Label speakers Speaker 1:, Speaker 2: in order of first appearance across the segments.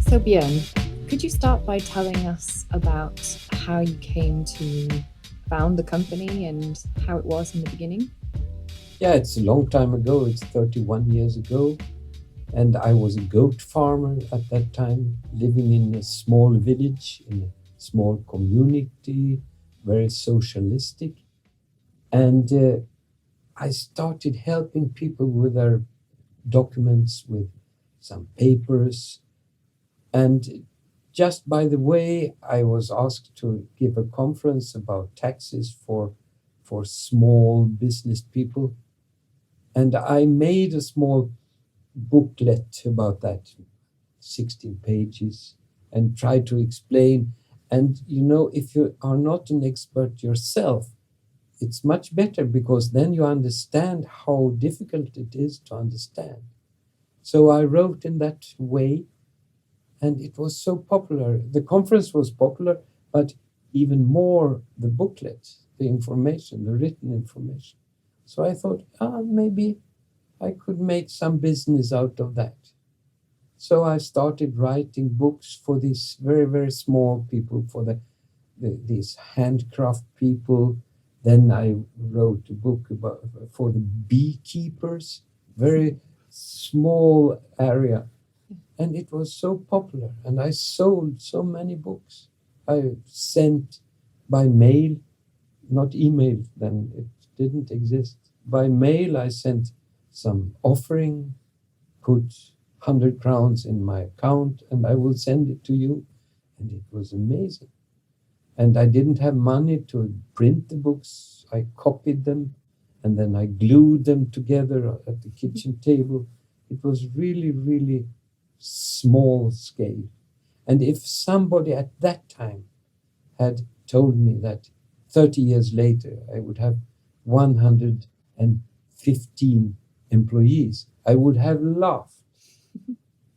Speaker 1: So Bjorn, could you start by telling us about how you came to found the company and how it was in the beginning?
Speaker 2: Yeah, it's a long time ago. It's 31 years ago. And I was a goat farmer at that time, living in a small village, in a small community, very socialistic. And I started helping people with their documents, with some papers. And just by the way, I was asked to give a conference about taxes for small business people. And I made a small booklet about that, 16 pages, and tried to explain. And if you are not an expert yourself, it's much better because then you understand how difficult it is to understand. So I wrote in that way, and it was so popular. The conference was popular, but even more the booklet, the information, the written information. So I thought, maybe I could make some business out of that. So I started writing books for these very, very small people, for these handcraft people. Then I wrote a book for the beekeepers, very small area. And it was so popular. And I sold so many books. I sent by mail, not email, then it didn't exist. By mail, I sent some offering, put 100 crowns in my account, and I will send it to you. And it was amazing. And I didn't have money to print the books. I copied them, and then I glued them together at the kitchen table. It was really, really small scale. And if somebody at that time had told me that 30 years later I would have 115 employees, I would have laughed.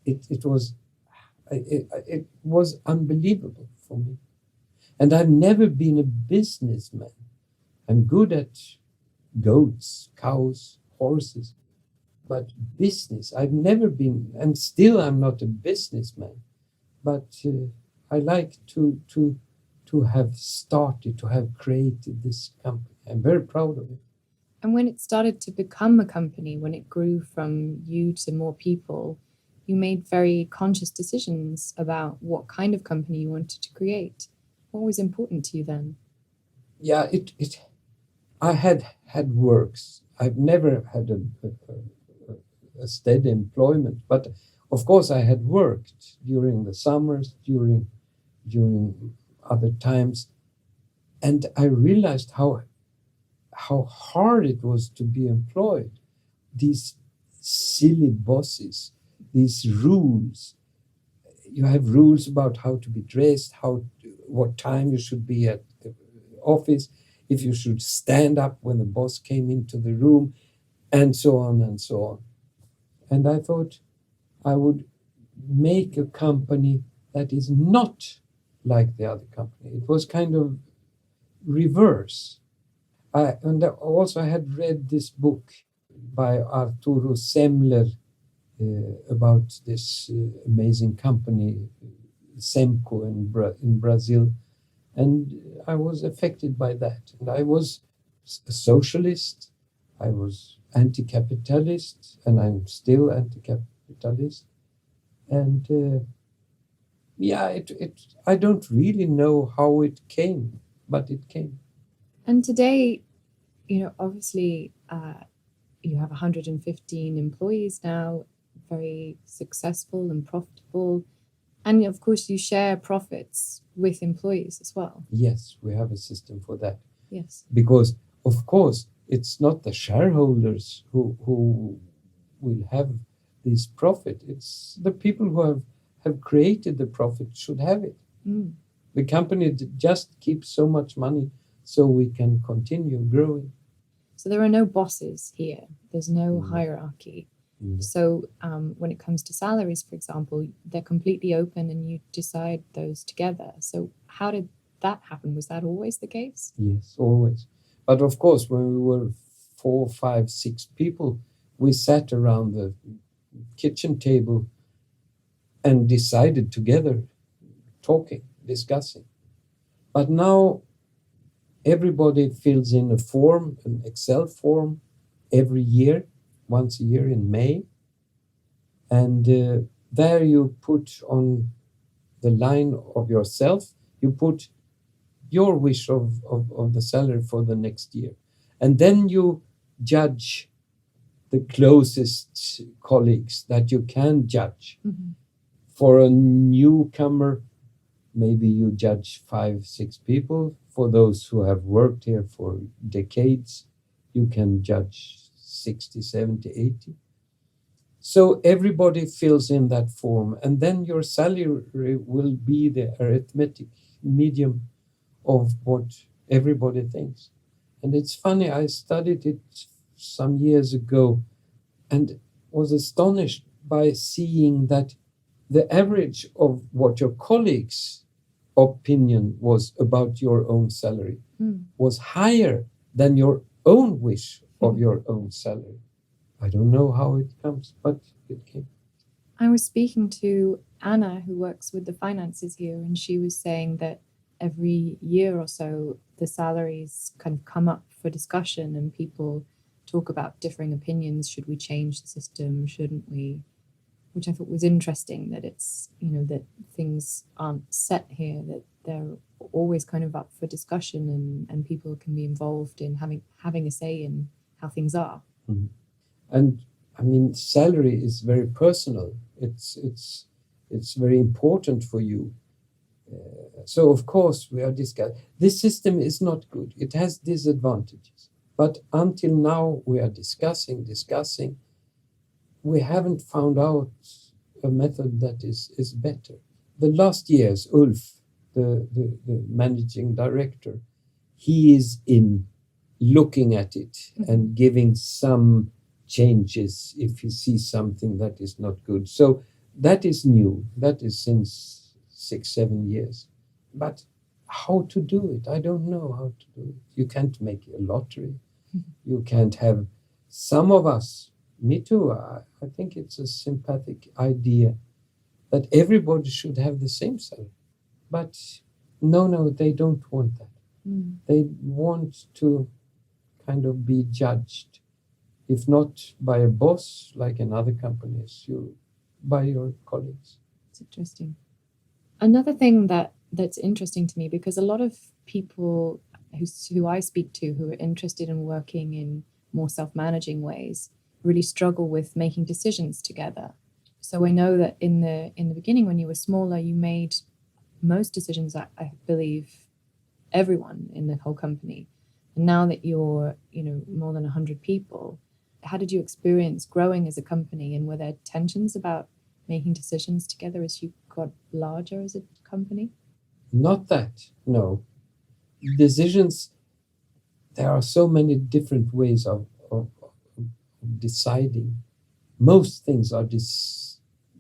Speaker 2: It was unbelievable for me. And I've never been a businessman. I'm good at goats, cows, horses, but business, I've never been, and still I'm not a businessman. But I like to have started, to have created this company. I'm very proud of it.
Speaker 1: And when it started to become a company, when it grew from you to more people, you made very conscious decisions about what kind of company you wanted to create. What was important to you then?
Speaker 2: Yeah, I had works. I've never had a steady employment, but of course I had worked during the summers, during other times, and I realized how hard it was to be employed. These silly bosses, these rules. You have rules about how to be dressed, what time you should be at the office, if you should stand up when the boss came into the room, and so on and so on. And I thought I would make a company that is not like the other company. It was kind of reverse. And also I had read this book by Ricardo Semler about this amazing company, Semco in Brazil. And I was affected by that. And I was a socialist. I was anti-capitalist, and I'm still anti-capitalist. And I don't really know how it came, but it came.
Speaker 1: And today, obviously, you have 115 employees now, very successful and profitable. And of course, you share profits with employees as well.
Speaker 2: Yes, we have a system for that.
Speaker 1: Yes.
Speaker 2: Because, of course, it's not the shareholders who will have this profit. It's the people who have created the profit should have it.
Speaker 1: Mm.
Speaker 2: The company just keeps so much money so we can continue growing.
Speaker 1: So there are no bosses here. There's no hierarchy. So when it comes to salaries, for example, they're completely open and you decide those together. So how did that happen? Was that always the case?
Speaker 2: Yes, always. But of course, when we were 4, 5, 6 people, we sat around the kitchen table and decided together, talking, discussing. But now everybody fills in a form, an Excel form, every year, once a year in May. And there you put on the line of yourself, you put your wish of the salary for the next year. And then you judge the closest colleagues that you can judge.
Speaker 1: Mm-hmm.
Speaker 2: For a newcomer, maybe you judge 5-6 people. For those who have worked here for decades, you can judge 60, 70, 80. So everybody fills in that form, and then your salary will be the arithmetic medium of what everybody thinks. And it's funny, I studied it some years ago and was astonished by seeing that the average of what your colleagues' opinion was about your own salary was higher than your own wish of your own salary. I don't know how it comes, but it came.
Speaker 1: I was speaking to Anna, who works with the finances here, and she was saying that every year or so, the salaries kind of come up for discussion and people talk about differing opinions. Should we change the system? Shouldn't we? Which I thought was interesting, that it's, that things aren't set here, that they're always kind of up for discussion and people can be involved in having a say in how things are.
Speaker 2: Mm-hmm. And I mean, salary is very personal. It's very important for you. So of course we are discussing. This system is not good. It has disadvantages. But until now we are discussing. We haven't found out a method that is better. The last years, Ulf, the managing director, he is in looking at it and giving some changes if he sees something that is not good. So that is new. That is since 6-7 years. But how to do it? I don't know how to do it. You can't make a lottery. You can't have some of us. Me too. I think it's a sympathetic idea that everybody should have the same salary. But no, they don't want that. They want to kind of be judged, if not by a boss like in other companies, by your colleagues.
Speaker 1: It's interesting. Another thing that's interesting to me, because a lot of people who I speak to who are interested in working in more self-managing ways really struggle with making decisions together. So I know that in the beginning, when you were smaller, you made most decisions, I believe, everyone in the whole company. And now that you're, more than 100 people, how did you experience growing as a company? And were there tensions about making decisions together as you got larger as a company?
Speaker 2: Not that, no. Decisions, there are so many different ways of deciding. Most things are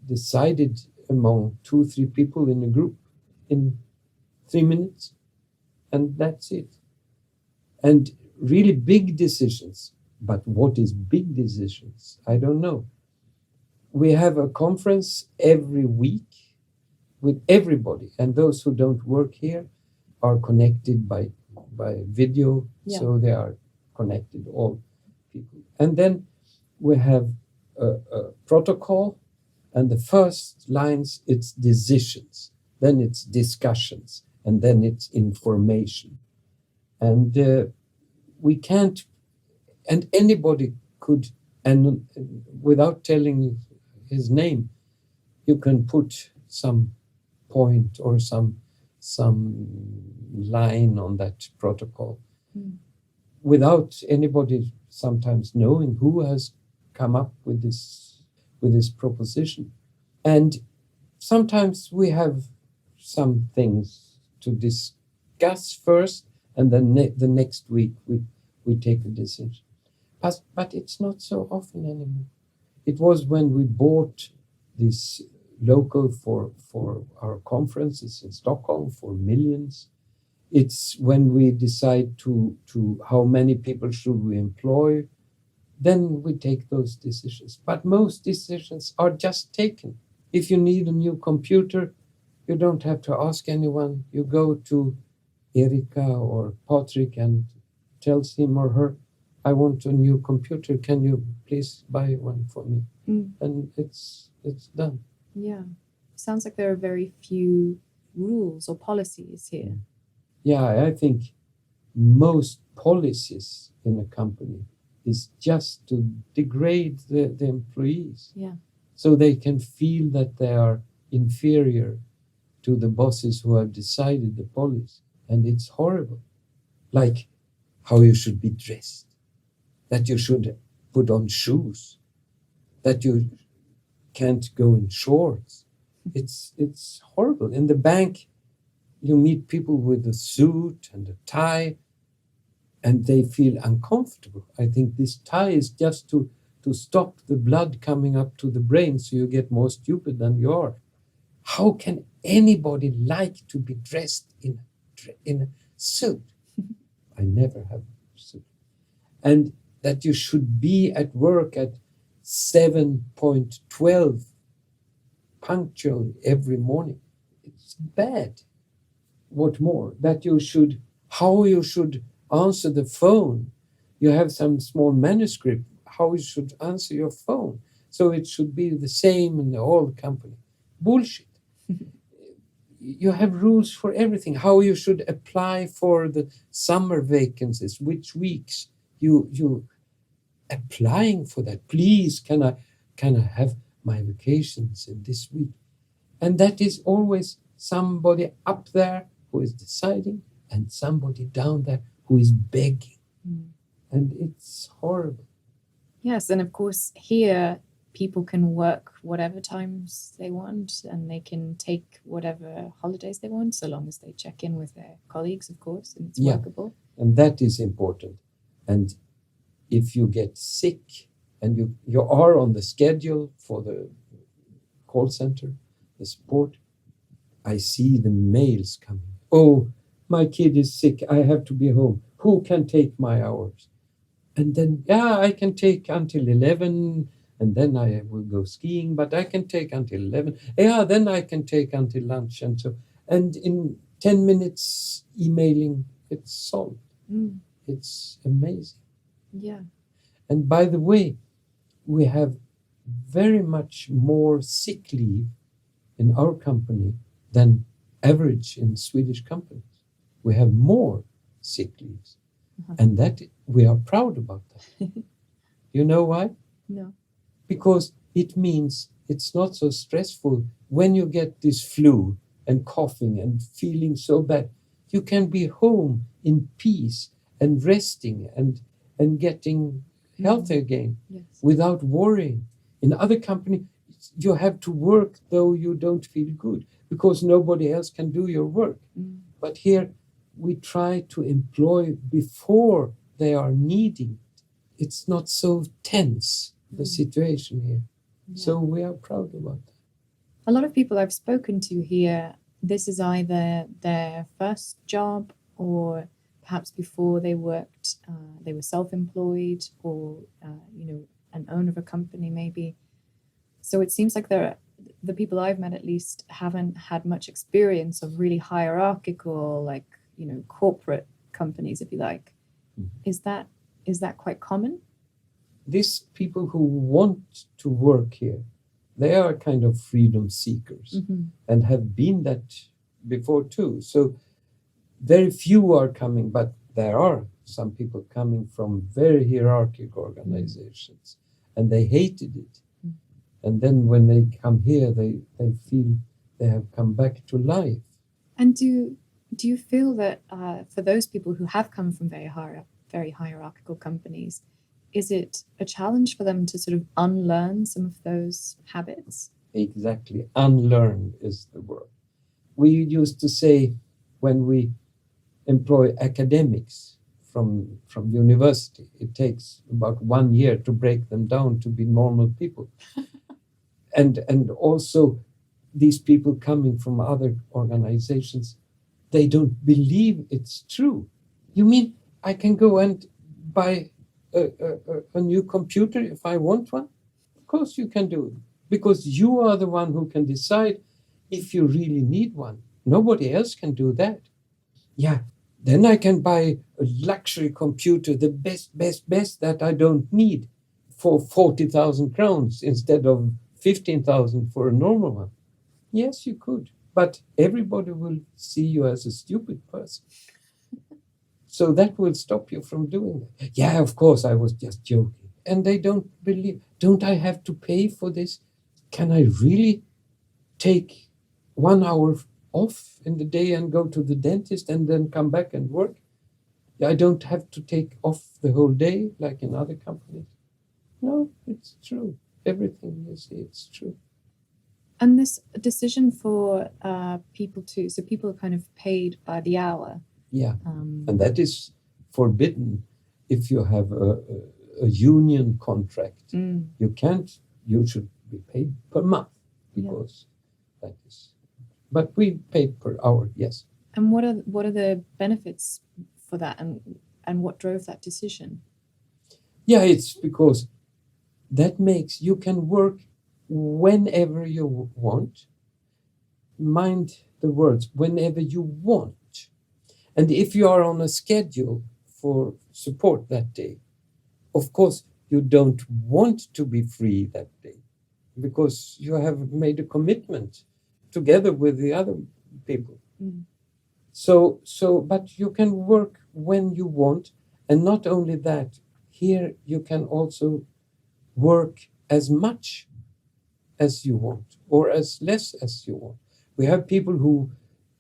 Speaker 2: decided among 2-3 people in a group in 3 minutes, and that's it. And really big decisions, but what is big decisions? I don't know. We have a conference every week with everybody, and those who don't work here are connected by video, so they are connected, all people. And then we have a protocol, and the first lines, it's decisions, then it's discussions, and then it's information. And we can't, and anybody could, and without telling his name, you can put some point or some line on that protocol without anybody sometimes knowing who has come up with this proposition. And sometimes we have some things to discuss first, and then the next week we take a decision. But it's not so often anymore. It was when we bought this local for our conferences in Stockholm for millions. It's when we decide to how many people should we employ, then we take those decisions. But most decisions are just taken If you need a new computer, you don't have to ask anyone. You go to Erika or Patrick and tells him or her, I want a new computer. Can you please buy one for me? And it's done.
Speaker 1: Yeah. Sounds like there are very few rules or policies here.
Speaker 2: Yeah, I think most policies in a company is just to degrade the employees.
Speaker 1: Yeah.
Speaker 2: So they can feel that they are inferior to the bosses who have decided the policy. And it's horrible. Like how you should be dressed, that you should put on shoes, that you can't go in shorts. It's horrible. In the bank, you meet people with a suit and a tie, and they feel uncomfortable. I think this tie is just to stop the blood coming up to the brain so you get more stupid than you are. How can anybody like to be dressed in a suit? I never have a suit. And that you should be at work at 7:12 punctually every morning. It's bad. What more? That how you should answer the phone. You have some small manuscript, how you should answer your phone. So it should be the same in the whole company. Bullshit. You have rules for everything. How you should apply for the summer vacancies, which weeks you applying for that. Please, can I have my vacations in this week? And that is always somebody up there who is deciding and somebody down there who is begging. And it's horrible.
Speaker 1: Yes, and of course here people can work whatever times they want and they can take whatever holidays they want, so long as they check in with their colleagues, of course, and it's workable.
Speaker 2: And that is important. And if you get sick and you are on the schedule for the call center, the support, I see the mails coming. Oh, my kid is sick. I have to be home. Who can take my hours? And then, I can take until 11, and then I will go skiing, but I can take until 11. Then I can take until lunch. And in 10 minutes emailing, it's solved. It's amazing.
Speaker 1: Yeah.
Speaker 2: And by the way, we have very much more sick leave in our company than average in Swedish companies. We have more sick leaves. And that we are proud about that. You know why?
Speaker 1: No.
Speaker 2: Because it means it's not so stressful when you get this flu and coughing and feeling so bad. You can be home in peace and resting and getting healthy again without worrying. In other companies, you have to work though you don't feel good because nobody else can do your work. But here we try to employ before they are needing. It's not so tense, the situation here. So we are proud about that.
Speaker 1: A lot of people I've spoken to here, this is either their first job or perhaps before they worked, they were self-employed or, an owner of a company maybe. So it seems like the people I've met at least haven't had much experience of really hierarchical, like, corporate companies, if you like. Is that quite common?
Speaker 2: These people who want to work here, they are kind of freedom seekers and have been that before too. So very few are coming, but there are some people coming from very hierarchical organizations and they hated it. And then when they come here, they feel they have come back to life.
Speaker 1: And do you feel that for those people who have come from very hierarchical companies, is it a challenge for them to sort of unlearn some of those habits?
Speaker 2: Exactly. Unlearn is the word. We used to say when we employ academics from university, it takes about 1 year to break them down to be normal people. And also these people coming from other organizations, they don't believe it's true. You mean I can go and buy a new computer if I want one? Of course you can do it. because you are the one who can decide if you really need one. Nobody else can do that. Yeah, then I can buy a luxury computer, the best that I don't need, for 40,000 crowns instead of 15,000 for a normal one. Yes, you could, but everybody will see you as a stupid person. So that will stop you from doing it. Yeah, of course, I was just joking. And they don't believe, don't I have to pay for this? Can I really take 1 hour off in the day and go to the dentist and then come back and work? I don't have to take off the whole day like in other companies. No, it's true. Everything you see, it's true.
Speaker 1: And this decision for people so people are kind of paid by the hour.
Speaker 2: Yeah, and that is forbidden if you have a union contract. You should be paid per month because that is. But we paid per hour, yes.
Speaker 1: And what are the benefits for that, and what drove that decision?
Speaker 2: Yeah, it's because that makes you can work whenever you want. Mind the words, whenever you want. And if you are on a schedule for support that day, of course, you don't want to be free that day because you have made a commitment together with the other people. But you can work when you want. And not only that, here you can also work as much as you want or as less as you want. We have people who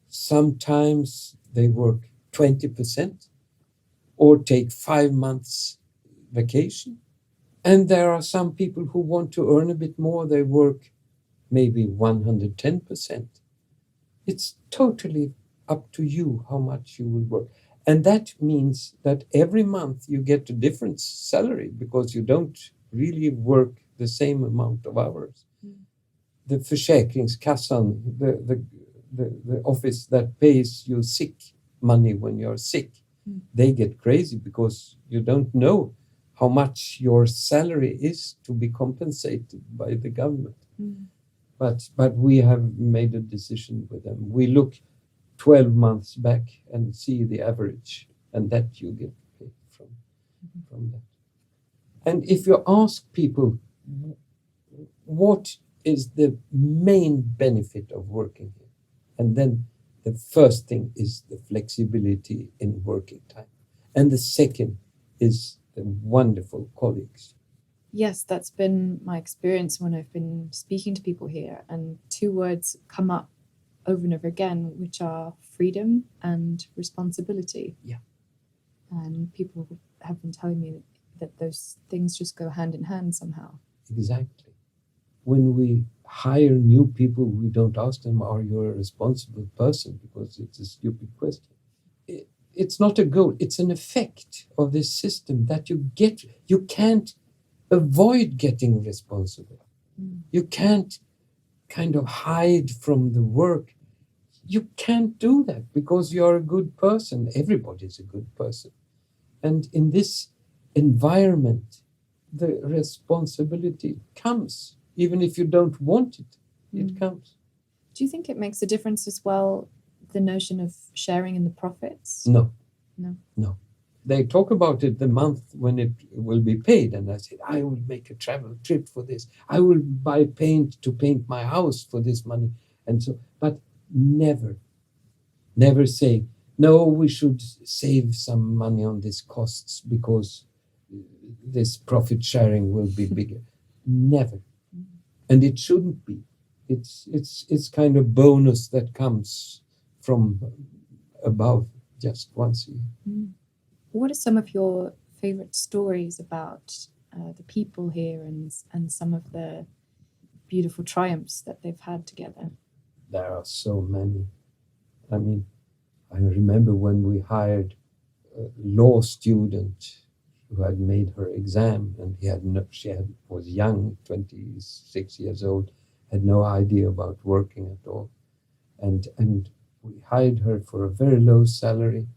Speaker 2: sometimes they work 20% or take 5 months vacation. And there are some people who want to earn a bit more. They work maybe 110%. It's totally up to you how much you will work. And that means that every month you get a different salary because you don't really work the same amount of hours. The Försäkringskassan, the office that pays you sick money when you're sick, they get crazy because you don't know how much your salary is to be compensated by the government. But we have made a decision with them. We look 12 months back and see the average, and that you get paid from that. And if you ask people, what is the main benefit of working here? And then the first thing is the flexibility in working time. And the second is the wonderful colleagues.
Speaker 1: Yes, that's been my experience when I've been speaking to people here. And two words come up over and over again, which are freedom and responsibility.
Speaker 2: Yeah.
Speaker 1: And people have been telling me that those things just go hand in hand somehow.
Speaker 2: Exactly. When we hire new people, we don't ask them, are you a responsible person? Because it's a stupid question. It's not a goal. It's an effect of this system that you can't avoid getting responsible. You can't kind of hide from the work. You can't do that because you're a good person. Everybody's a good person. And in this environment, the responsibility comes. Even if you don't want it, it comes.
Speaker 1: Do you think it makes a difference as well, the notion of sharing in the profits?
Speaker 2: No.
Speaker 1: No.
Speaker 2: They talk about it the month when it will be paid. And I said, I will make a travel trip for this. I will buy paint to paint my house for this money. And so, but never say, no, we should save some money on these costs because this profit sharing will be bigger. Never. And it shouldn't be. It's kind of bonus that comes from above just once a year.
Speaker 1: What are some of your favorite stories about the people here and some of the beautiful triumphs that they've had together?
Speaker 2: There are so many. I mean, I remember when we hired a law student who had made her exam, and was young, 26 years old, had no idea about working at all. And we hired her for a very low salary,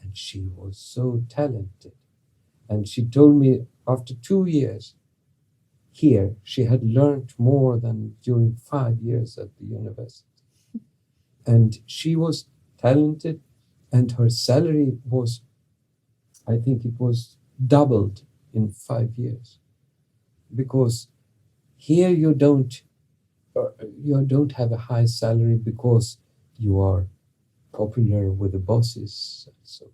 Speaker 2: and she was so talented. And she told me after 2 years, here she had learned more than during 5 years at the university. And she was talented, and her salary was, I think it was doubled in 5 years. Because here you don't have a high salary because you are popular with the bosses. So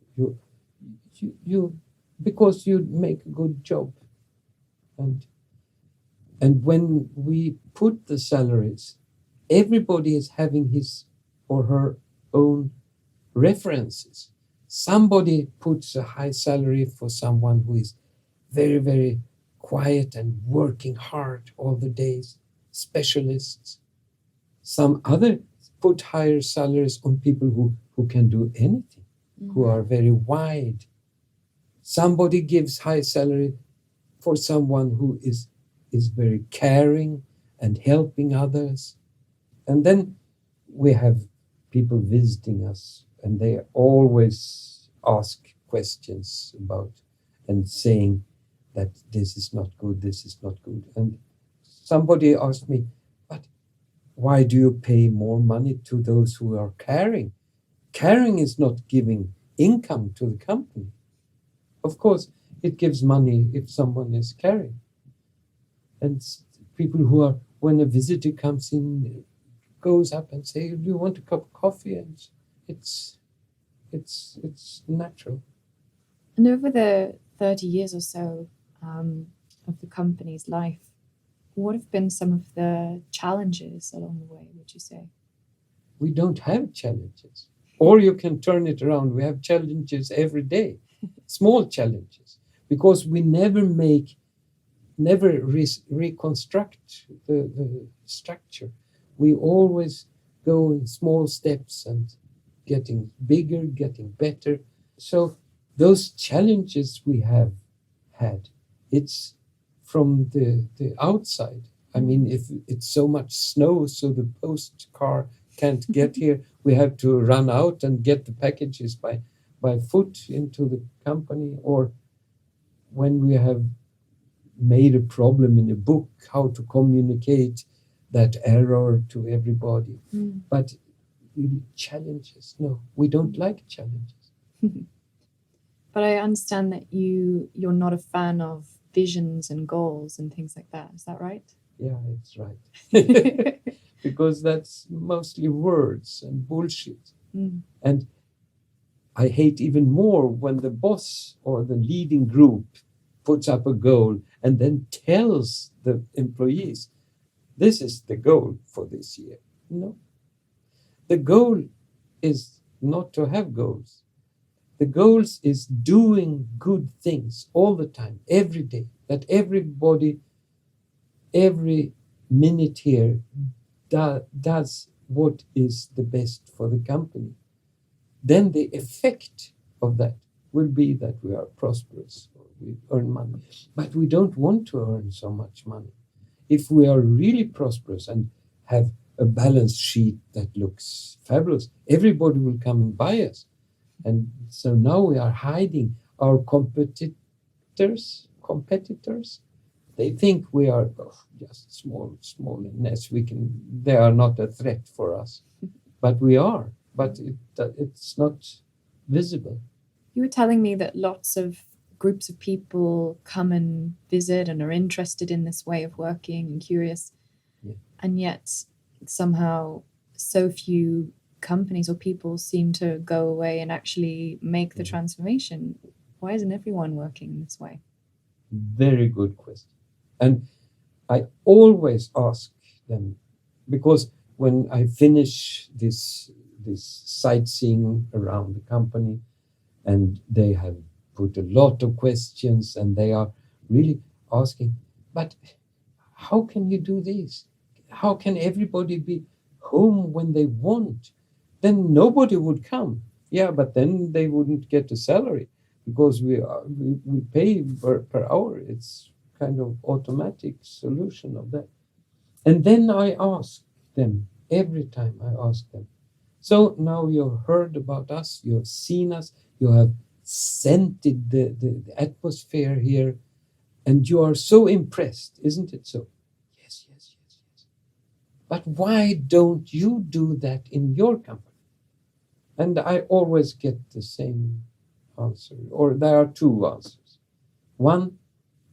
Speaker 2: you because you make a good job. And when we put the salaries, everybody is having his or her own references. Somebody puts a high salary for someone who is very, very quiet and working hard all the days, specialists. Some other put higher salaries on people who can do anything, who are very wide. Somebody gives high salary for someone who is very caring and helping others. And then we have people visiting us, and they always ask questions about and saying that this is not good, this is not good. And somebody asked me, but why do you pay more money to those who are caring? Caring is not giving income to the company. Of course, it gives money if someone is caring. And people who are, when a visitor comes in, goes up and say, do you want a cup of coffee? And it's natural.
Speaker 1: And over the 30 years or so of the company's life, what have been some of the challenges along the way, would you say?
Speaker 2: We don't have challenges. Or you can turn it around. We have challenges every day, small challenges, because we never reconstruct the structure. We always go in small steps and getting bigger, getting better. So those challenges we have had, it's from the outside. I mean, if it's so much snow, so the post car can't get here, we have to run out and get the packages by foot into the company. Or when we have made a problem in a book, how to communicate that error to everybody. But challenges, no, we don't like challenges.
Speaker 1: But I understand that you're not a fan of visions and goals and things like that. Is that right?
Speaker 2: Yeah, it's right. Because that's mostly words and bullshit. And I hate even more when the boss or the leading group puts up a goal and then tells the employees, this is the goal for this year. No. The goal is not to have goals. The goals is doing good things all the time, every day, that everybody, every minute here does what is the best for the company. Then the effect of that will be that we are prosperous, or we earn money. But we don't want to earn so much money. If we are really prosperous and have a balance sheet that looks fabulous, everybody will come and buy us. And so now we are hiding our competitors. They think we are just small nest. They are not a threat for us, but we are. But it's not visible.
Speaker 1: You were telling me that lots of groups of people come and visit and are interested in this way of working and curious, and yet somehow so few companies or people seem to go away and actually make the transformation. Why isn't everyone working this way?
Speaker 2: Very good question. And I always ask them, because when I finish this sightseeing around the company, and they have put a lot of questions, and they are really asking, but how can you do this? How can everybody be home when they want? Then nobody would come. Yeah, but then they wouldn't get a salary, because we pay per hour. It's kind of automatic solution of that. And then I ask them, every time I ask them, so now you've heard about us, you have seen us, you have scented the atmosphere here, And you are so impressed, isn't it so? Yes, yes, yes, yes. But why don't you do that in your company? And I always get the same answer, or there are two answers. One,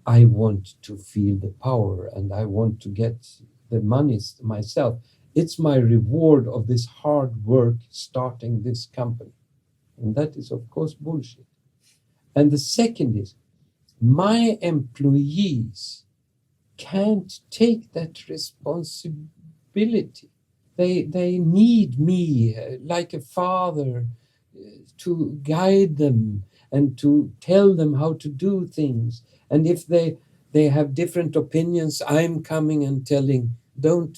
Speaker 2: I want to feel the power and I want to get the money myself. It's my reward of this hard work starting this company. And that is, of course, bullshit. And the second is, my employees can't take that responsibility. They need me like a father to guide them and to tell them how to do things. And if they have different opinions, I'm coming and telling, don't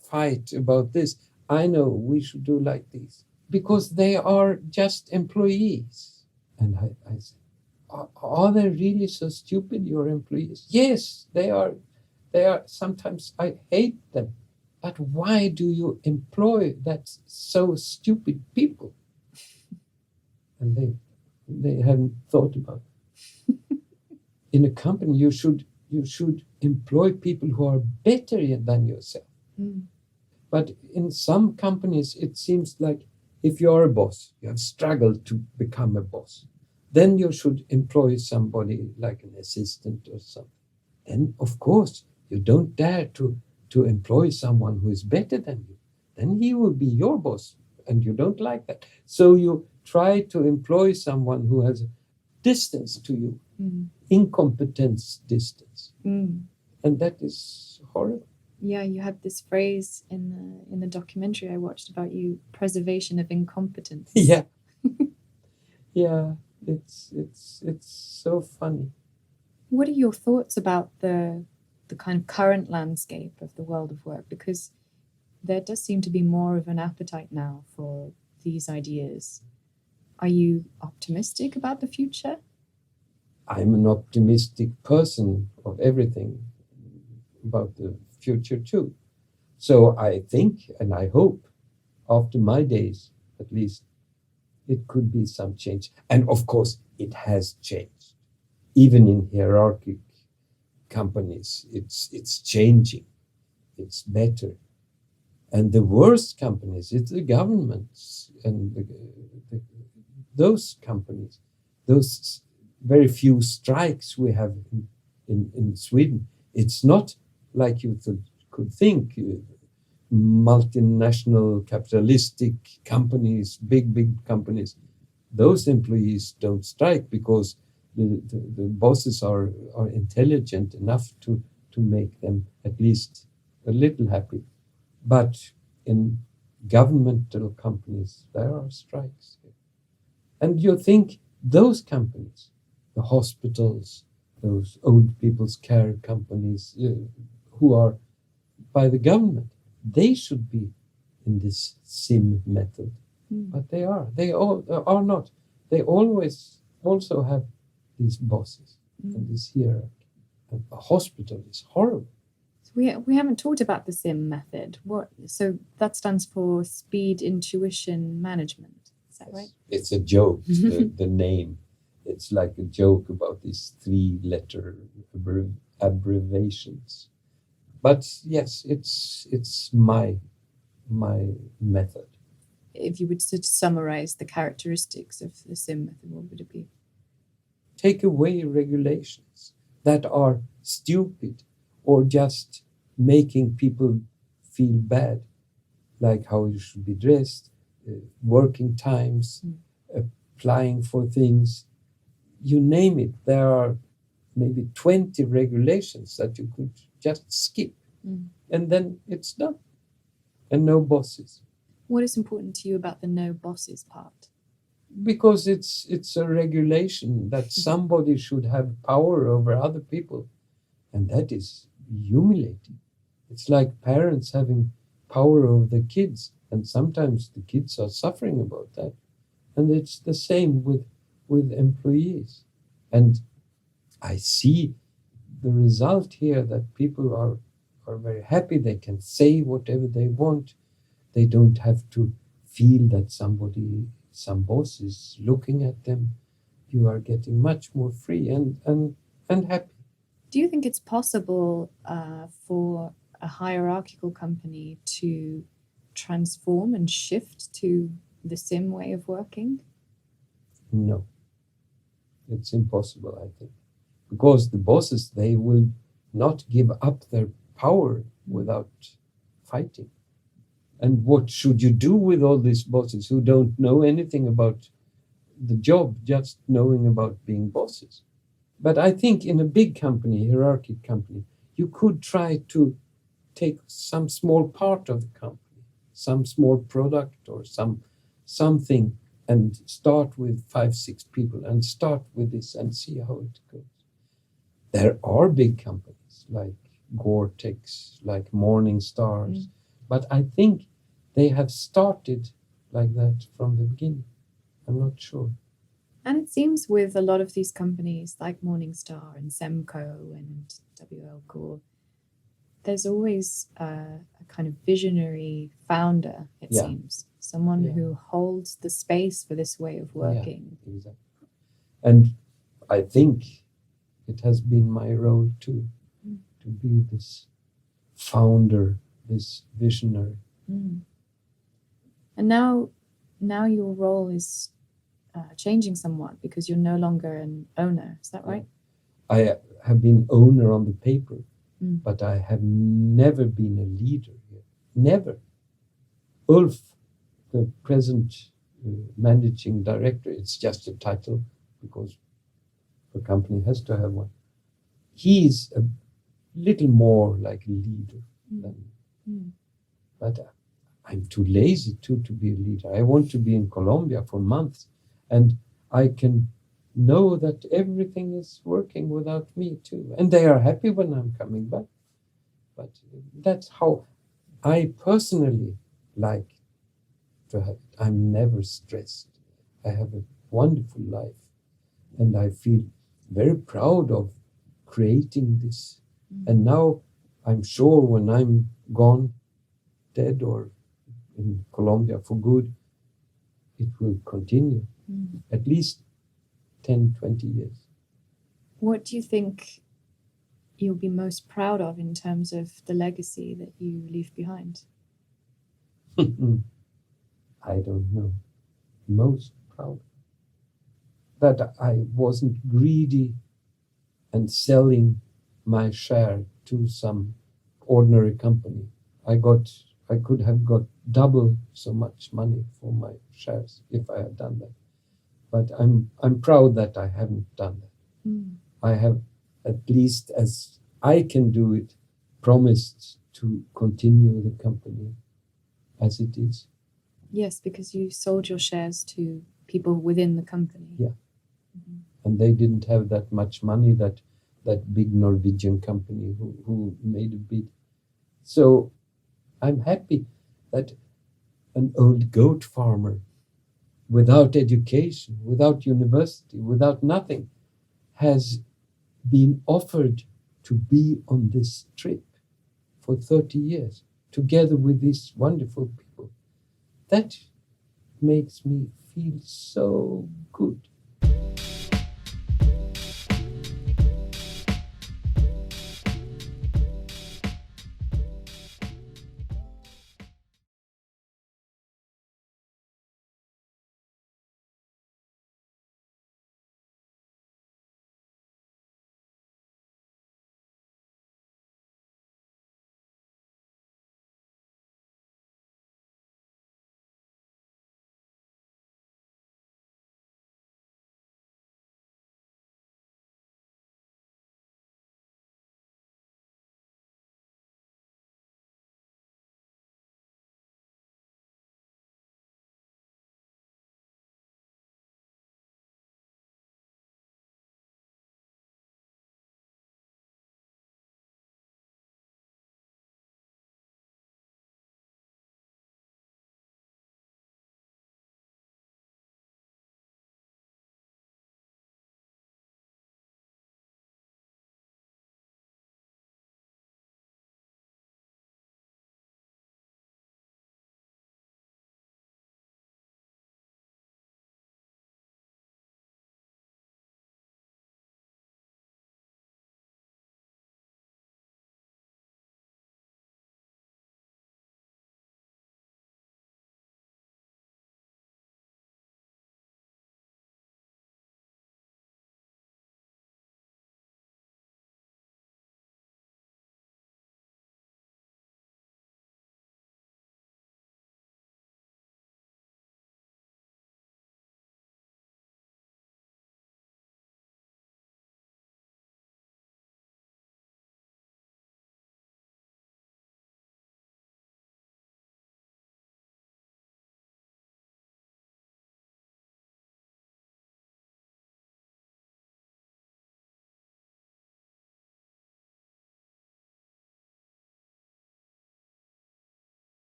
Speaker 2: fight about this. I know we should do like this. Because they are just employees. And I say, are they really so stupid, your employees? Yes, they are. They are. Sometimes I hate them. But why do you employ that so stupid people? And they haven't thought about it. In a company, you should employ people who are better than yourself.
Speaker 1: Mm.
Speaker 2: But in some companies, it seems like if you're a boss, you have struggled to become a boss, then you should employ somebody like an assistant or something. Then, of course, you don't dare to employ someone who is better than you. Then he will be your boss, and you don't like that. So you try to employ someone who has distance to you, incompetence distance. And that is horrible.
Speaker 1: Yeah, you had this phrase in the documentary I watched about you, preservation of incompetence.
Speaker 2: Yeah. Yeah, it's so funny.
Speaker 1: What are your thoughts about the kind of current landscape of the world of work? Because there does seem to be more of an appetite now for these ideas. Are you optimistic about the future?
Speaker 2: I'm an optimistic person of everything about the future too. So I think and I hope after my days, at least, it could be some change. And of course, it has changed. Even in hierarchical companies, it's changing. It's better. And the worst companies, it's the governments and those companies, those very few strikes we have in Sweden. It's not like you could think. Multinational capitalistic companies, big companies, those employees don't strike because the bosses are intelligent enough to make them at least a little happy. But in governmental companies, there are strikes. And you think those companies, the hospitals, those old people's care companies who are by the government, they should be in this SIM method. But they all are not. They always also have these bosses and this hierarchy. And a hospital is horrible.
Speaker 1: So we haven't talked about the SIM method. So that stands for Speed Intuition Management. Is that right?
Speaker 2: It's a joke, the name. It's like a joke about these 3-letter abbreviations. But yes, it's my method.
Speaker 1: If you would summarize the characteristics of the SIM method, what would it be?
Speaker 2: Take away regulations that are stupid or just making people feel bad, like how you should be dressed, working times, applying for things, you name it. There are maybe 20 regulations that you could just skip, and then it's done. And no bosses.
Speaker 1: What is important to you about the no bosses part?
Speaker 2: Because it's a regulation that somebody should have power over other people, and that is humiliating. It's like parents having power over the kids, and sometimes the kids are suffering about that. And it's the same with employees. And I see the result here that people are very happy. They can say whatever they want. They don't have to feel that some boss is looking at them. You are getting much more free and happy.
Speaker 1: Do you think it's possible for a hierarchical company to transform and shift to the sim way of working?
Speaker 2: No, it's impossible, I think. Because the bosses, they will not give up their power without fighting. And what should you do with all these bosses who don't know anything about the job, just knowing about being bosses? But I think in a big company, hierarchical company, you could try to take some small part of the company, some small product or something, and start with 5-6 people and start with this and see how it goes. There are big companies like Gore-Tex, like Morningstars, but I think they have started like that from the beginning. I'm not sure.
Speaker 1: And it seems with a lot of these companies like Morningstar and Semco and WL Core, there's always a kind of visionary founder, it seems. Someone who holds the space for this way of working.
Speaker 2: Yeah, exactly. And I think it has been my role too, to be this founder, this visionary.
Speaker 1: And now your role is changing somewhat because you're no longer an owner. Is that right?
Speaker 2: I have been owner on the paper, but I have never been a leader here. Never. Ulf, the present managing director, it's just a title because a company has to have one. He's a little more like a leader than me. But I'm too lazy to be a leader. I want to be in Colombia for months, and I can know that everything is working without me too. And they are happy when I'm coming back. But that's how I personally like to have it. I'm never stressed. I have a wonderful life, and I feel very proud of creating this. And now I'm sure when I'm gone, dead or in Colombia for good, it will continue at least 10, 20 years.
Speaker 1: What do you think you'll be most proud of in terms of the legacy that you leave behind?
Speaker 2: I don't know. Most proud that I wasn't greedy and selling my share to some ordinary company. I could have got double so much money for my shares if I had done that. But I'm proud that I haven't done that. I have, at least as I can do it, promised to continue the company as it is.
Speaker 1: Yes, because you sold your shares to people within the company.
Speaker 2: Yeah. And they didn't have that much money, that big Norwegian company who made a bid. So I'm happy that an old goat farmer without education, without university, without nothing, has been offered to be on this trip for 30 years, together with these wonderful people. That makes me feel so good.